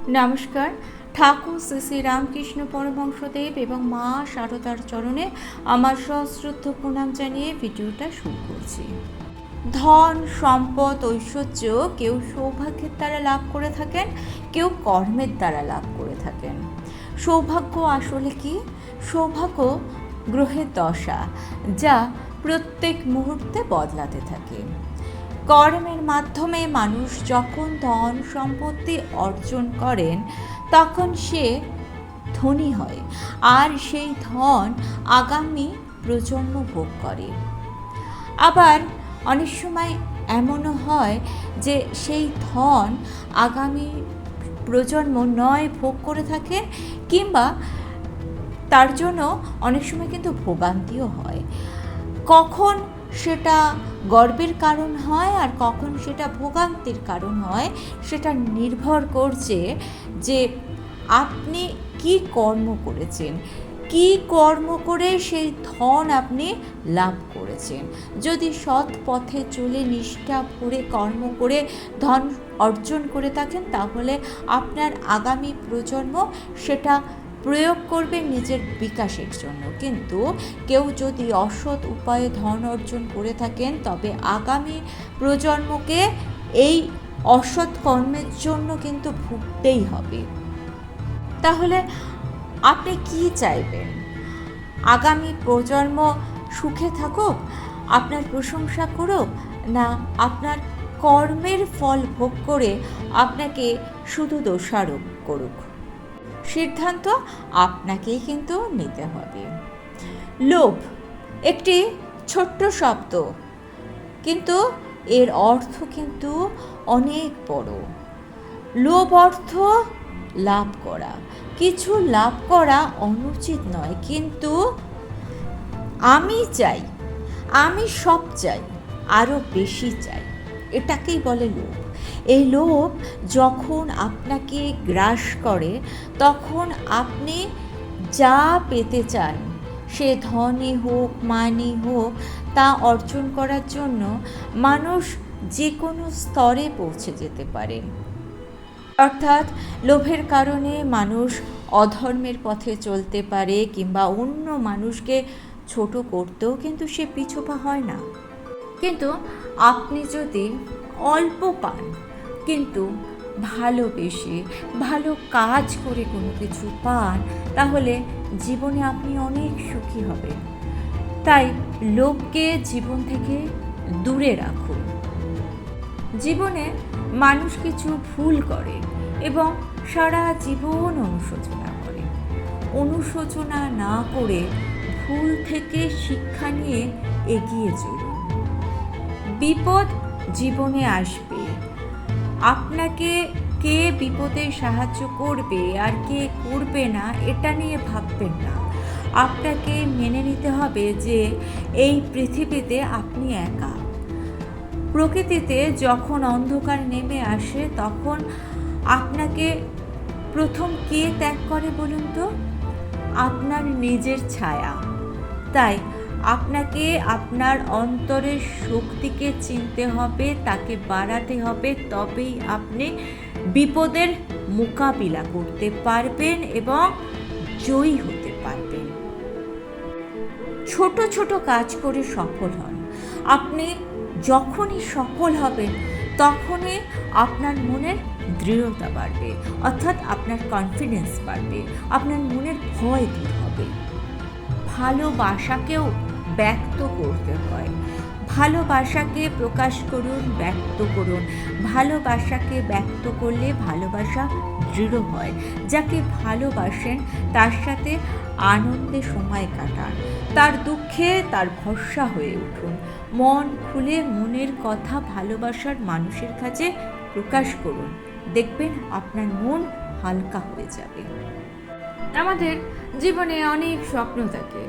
নমস্কার। ঠাকুর শ্রী শ্রী রামকৃষ্ণ পরমহংসদেব এবং মা শারদার চরণে আমার সশ্রদ্ধ প্রণাম জানিয়ে ভিডিওটা শুরু করছি। ধন, সম্পদ, ঐশ্বর্য কেউ সৌভাগ্যের দ্বারা লাভ করে থাকেন, কেউ কর্মের দ্বারা লাভ করে থাকেন। সৌভাগ্য আসলে কি? সৌভাগ্য গ্রহের দশা, যা প্রত্যেক মুহূর্তে বদলাতে থাকে। কর্মের মাধ্যমে মানুষ যখন ধন সম্পত্তি অর্জন করেন তখন সে ধনী হয়, আর সেই ধন আগামী প্রজন্ম ভোগ করে। আবার অনেক সময় এমনও হয় যে সেই ধন আগামী প্রজন্ম নয় ভোগ করে থাকেন, কিংবা তার জন্য অনেক সময় কিন্তু ভোগান্তিও হয়। কখন সেটা গর্বের কারণ হয় আর কখন সেটা ভোগান্তির কারণ হয়, সেটা নির্ভর করছে যে আপনি কি কর্ম করেছেন, কি কর্ম করে সেই ধন আপনি লাভ করেছেন। যদি সৎ পথে চলে নিষ্ঠা ভরে কর্ম করে ধন অর্জন করে থাকেন, তাহলে আপনার আগামী প্রজন্ম সেটা প্রয়োগ করবে নিজের বিকাশের জন্য। কিন্তু কেউ যদি অসৎ উপায়ে ধন অর্জন করে থাকেন, তবে আগামী প্রজন্মকে এই অসৎ কর্মের জন্য কিন্তু ভুগতেই হবে। তাহলে আপনি কি চাইবেন? আগামী প্রজন্ম সুখে থাকুক, আপনার প্রশংসা করুক, না আপনার কর্মের ফল ভোগ করে আপনাকে শুধু দোষারোপ করুক? সিদ্ধান্ত আপনাকেই কিন্তু নিতে হবে। লোভ একটি ছোট্ট শব্দ, কিন্তু এর অর্থ কিন্তু অনেক বড়। লোভ অর্থ লাভ করা। কিছু লাভ করা অনুচিত নয়, কিন্তু আমি চাই, আমি সব চাই, আরও বেশি চাই, এটাকেই বলে লোভ। এই লোভ যখন আপনাকে গ্রাস করে, তখন আপনি যা পেতে চান, সে ধনই হোক মানই হোক, তা অর্জন করার জন্য মানুষ যে কোনো স্তরে পৌঁছে যেতে পারে। অর্থাৎ লোভের কারণে মানুষ অধর্মের পথে চলতে পারে, কিংবা অন্য মানুষকে ছোট করতেও কিন্তু সে পিছুপা হয় না। কিন্তু আপনি যদি অল্প পান, কিন্তু ভালোবেসে ভালো কাজ করে কোনো কিছু পান, তাহলে জীবনে আপনি অনেক সুখী হবেন। তাই লোভকে জীবন থেকে দূরে রাখুন। জীবনে মানুষ কিছু ভুল করে এবং সারা জীবন অনুশোচনা করে। অনুশোচনা না করে ভুল থেকে শিক্ষা নিয়ে এগিয়ে চলুন। বিপদ জীবনে আসবে, আপনাকে কে বিপদে সাহায্য করবে আর কে করবে না এটা নিয়ে ভাববেন না। আপনাকে মেনে নিতে হবে যে এই পৃথিবীতে আপনি একা। প্রকৃতিতে যখন অন্ধকার নেমে আসে, তখন আপনাকে প্রথম কে ত্যাগ করে বলুন তো? আপনার নিজের ছায়া। তাই আপনাকে আপনার অন্তরের শক্তিকে চিনতে হবে, তাকে বাড়াতে হবে, তবেই আপনি বিপদের মোকাবিলা করতে পারবেন এবং জয়ী হতে পারবেন। ছোট ছোট কাজ করে সফল হন। আপনি যখনই সফল হবেন, তখনই আপনার মনের দৃঢ়তা বাড়বে, অর্থাৎ আপনার কনফিডেন্স বাড়বে, আপনার মনের ভয় দূর হবে। ভালোবাসাকেও ব্যক্ত করতে হয়। ভালোবাসাকে প্রকাশ করুন, ব্যক্ত করুন। ভালোবাসাকে ব্যক্ত করলে ভালোবাসা দৃঢ় হয়। যাকে ভালোবাসেন তার সাথে আনন্দে সময় কাটান, তার দুঃখে তার ভরসা হয়ে উঠুন। মন খুলে মনের কথা ভালোবাসার মানুষের কাছে প্রকাশ করুন, দেখবেন আপনার মন হালকা হয়ে যাবে। আমাদের জীবনে অনেক স্বপ্ন থাকে,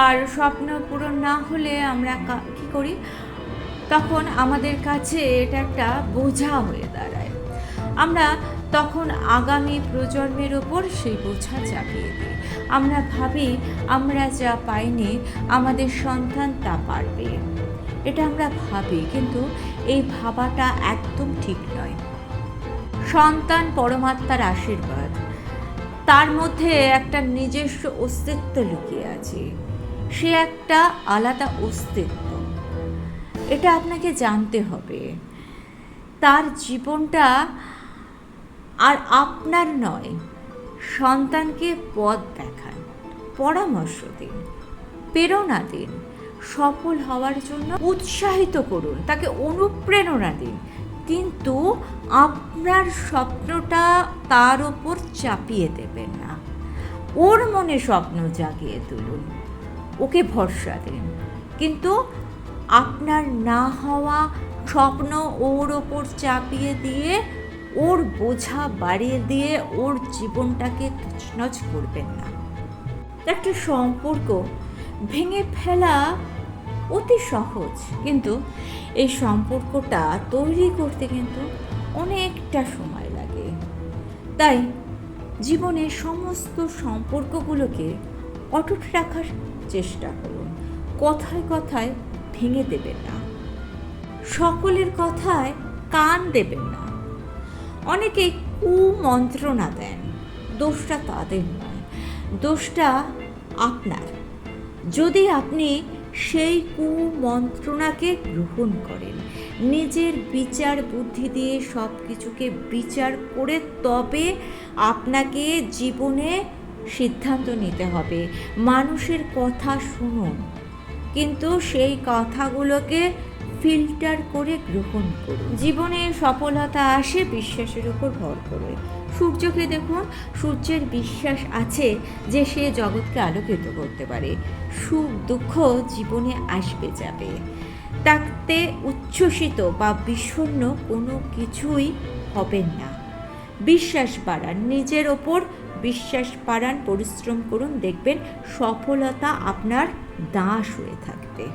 আর স্বপ্ন পূরণ না হলে আমরা কী করি? তখন আমাদের কাছে এটা একটা বোঝা হয়ে দাঁড়ায়। আমরা তখন আগামী প্রজন্মের ওপর সেই বোঝা চাপিয়ে দিই। আমরা ভাবি আমরা যা পাইনি আমাদের সন্তান তা পারবে, এটা আমরা ভাবি, কিন্তু এই ভাবাটা একদম ঠিক নয়। সন্তান পরমাত্মার আশীর্বাদ, তার মধ্যে একটা নিজস্ব অস্তিত্ব লুকিয়ে আছে, সে একটা আলাদা অস্তিত্ব। এটা আপনাকে জানতে হবে। তার জীবনটা আর আপনার নয়, সন্তানকে পথ দেখান, পরামর্শ দিন, প্রেরণা দিন, সফল হওয়ার জন্য উৎসাহিত করুন, তাকে অনুপ্রেরণা দিন, কিন্তু আপনার স্বপ্নটা তার ওপর চাপিয়ে দেবেন না। ওর মনে স্বপ্ন জাগিয়ে তুলুন, ওকে ভরসা দিন, কিন্তু আপনার না হওয়া স্বপ্ন ওর ওপর চাপিয়ে দিয়ে, ওর বোঝা বাড়িয়ে দিয়ে ওর জীবনটাকে তছনছ করবেন না। একটা সম্পর্ক ভেঙে ফেলা অতি সহজ, কিন্তু এই সম্পর্কটা তৈরি করতে কিন্তু অনেকটা সময় লাগে। তাই জীবনের সমস্ত সম্পর্কগুলোকে অটুট রাখার চেষ্টা করুন। কথায় কথায় ভেঙে দেবেন না, সকলের কথায় কান দেবেন না। অনেকে কুমন্ত্রণা দেন, দোষটা তাদের নয়, দোষটা আপনার। যদি আপনি সেই কুমন্ত্রণাকে গ্রহণ করেন, নিজের বিচার বুদ্ধি দিয়ে সব কিছুকে বিচার করে তবে আপনাকে জীবনে সিদ্ধান্ত নিতে হবে। মানুষের কথা শুনুন, কিন্তু সেই কথাগুলোকে ফিল্টার করে গ্রহণ করুন। জীবনে সফলতা আসে বিশ্বাসের উপর ভর করে। সূর্যকে দেখুন, সূর্যের বিশ্বাস আছে যে সে জগৎকে আলোকিত করতে পারে। সুখ দুঃখ জীবনে আসবে যাবে, তাতে উচ্ছ্বসিত বা বিষণ্ণ কোনো কিছুই হবেন না। বিশ্বাস বাড়ান, নিজের ওপর বিশ্বাস বাড়ান, পরিশ্রম করুন, দেখবেন সফলতা আপনার দাস হয়ে থাকবে।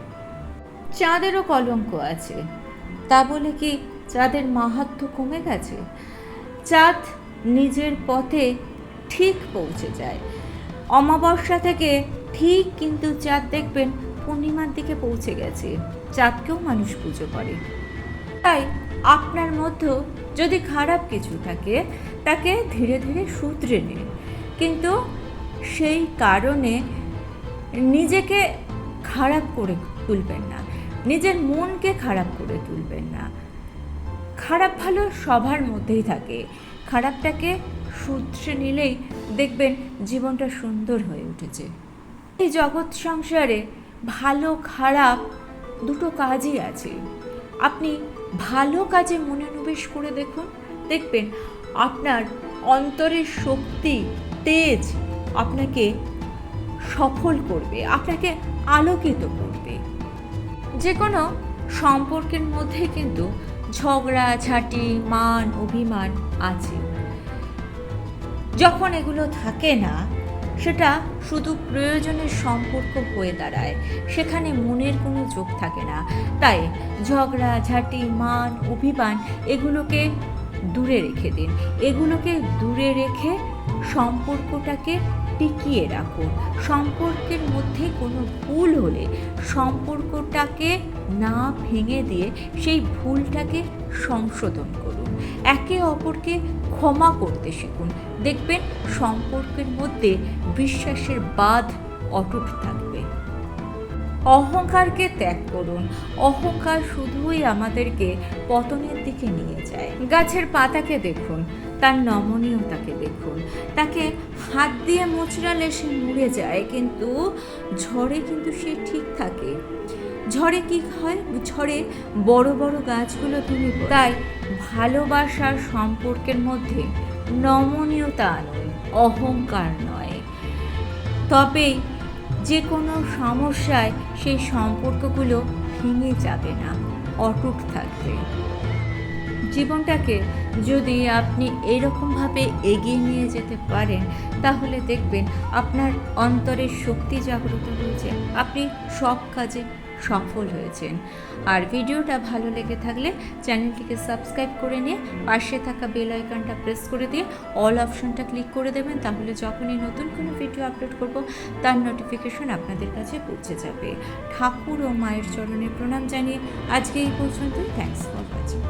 চাঁদেরও কলঙ্ক আছে, তা বলে কি চাঁদের মাহাত্ম্য কমে গেছে? চাঁদ নিজের পথে ঠিক পৌঁছে যায় অমাবস্যা থেকে ঠিক, কিন্তু চাঁদ দেখবেন পূর্ণিমার দিকে পৌঁছে গেছে। চাঁদকেও মানুষ পুজো করে। তাই আপনার মধ্যে যদি খারাপ কিছু থাকে তাকে ধীরে ধীরে শুধরে নিন, কিন্তু সেই কারণে নিজেকে খারাপ করে তুলবেন না, নিজের মনকে খারাপ করে তুলবেন না। খারাপ ভালো সবার মধ্যেই থাকে, খারাপটাকে শুধরে নিলেই দেখবেন জীবনটা সুন্দর হয়ে উঠেছে। এই জগৎ সংসারে ভালো খারাপ দুটো কাজই আছে। আপনি ভালো কাজে মনোনিবেশ করে দেখুন, দেখবেন আপনার অন্তরের শক্তি, তেজ আপনাকে সফল করবে, আপনাকে আলোকিত করবে। যে কোনো সম্পর্কের মধ্যে কিন্তু ঝগড়া ঝাঁটি, মান অভিমান আছে। যখন এগুলো থাকে না, সেটা শুধু প্রয়োজনের সম্পর্ক হয়ে দাঁড়ায়, সেখানে মনের কোনো যোগ থাকে না। তাই ঝগড়া ঝাঁটি, মান অভিমান এগুলোকে দূরে রেখে দিন। এগুলোকে দূরে রেখে সম্পর্কটাকে টিকিয়ে রাখুন। সম্পর্কের মধ্যে কোনো ভুল হলে সম্পর্কটাকে না ভেঙে দিয়ে সেই ভুলটাকে সংশোধন করুন। একে অপরকে ক্ষমা করতে শিখুন, দেখবেন সম্পর্কের মধ্যে বিশ্বাসের বাঁধ অটুট থাকবে। অহংকারকে ত্যাগ করুন। অহংকার শুধুই আমাদেরকে পতনের দিকে নিয়ে যায়। গাছের পাতাকে দেখুন, তার নমনীয়তাকে দেখুন, তাকে হাত দিয়ে মোচড়ালে সে মুড়ে যায়, কিন্তু ঝড়ে কিন্তু সে ঠিক থাকে। ঝড়ে কি হয়? ঝড়ে বড় বড় গাছগুলো ভেঙে পড়ে। তাই ভালোবাসার সম্পর্কের মধ্যে নমনীয়তা আনুন, অহংকার নয়। তবেই যে কোনো সমস্যায় সেই সম্পর্কগুলো ভেঙে যাবে না, অটুট থাকবে। জীবনটাকে যদি আপনি এরকমভাবে এগিয়ে নিয়ে যেতে পারেন, তাহলে দেখবেন আপনার অন্তরের শক্তি জাগ্রত হয়েছে, আপনি সব কাজে সফল হয়েছেন। আর ভিডিওটা ভালো লেগে থাকলে চ্যানেলটিকে সাবস্ক্রাইব করে নিয়ে পাশে থাকা বেল আইকনটা প্রেস করে দিয়ে অল অপশনটা ক্লিক করে দেবেন, তাহলে যখনই নতুন কোনো ভিডিও আপলোড করব তার নোটিফিকেশন আপনাদের কাছে পৌঁছে যাবে। ঠাকুর ও মায়ের চরণে প্রণাম জানিয়ে আজকে এই পর্যন্তই। Thanks for watching.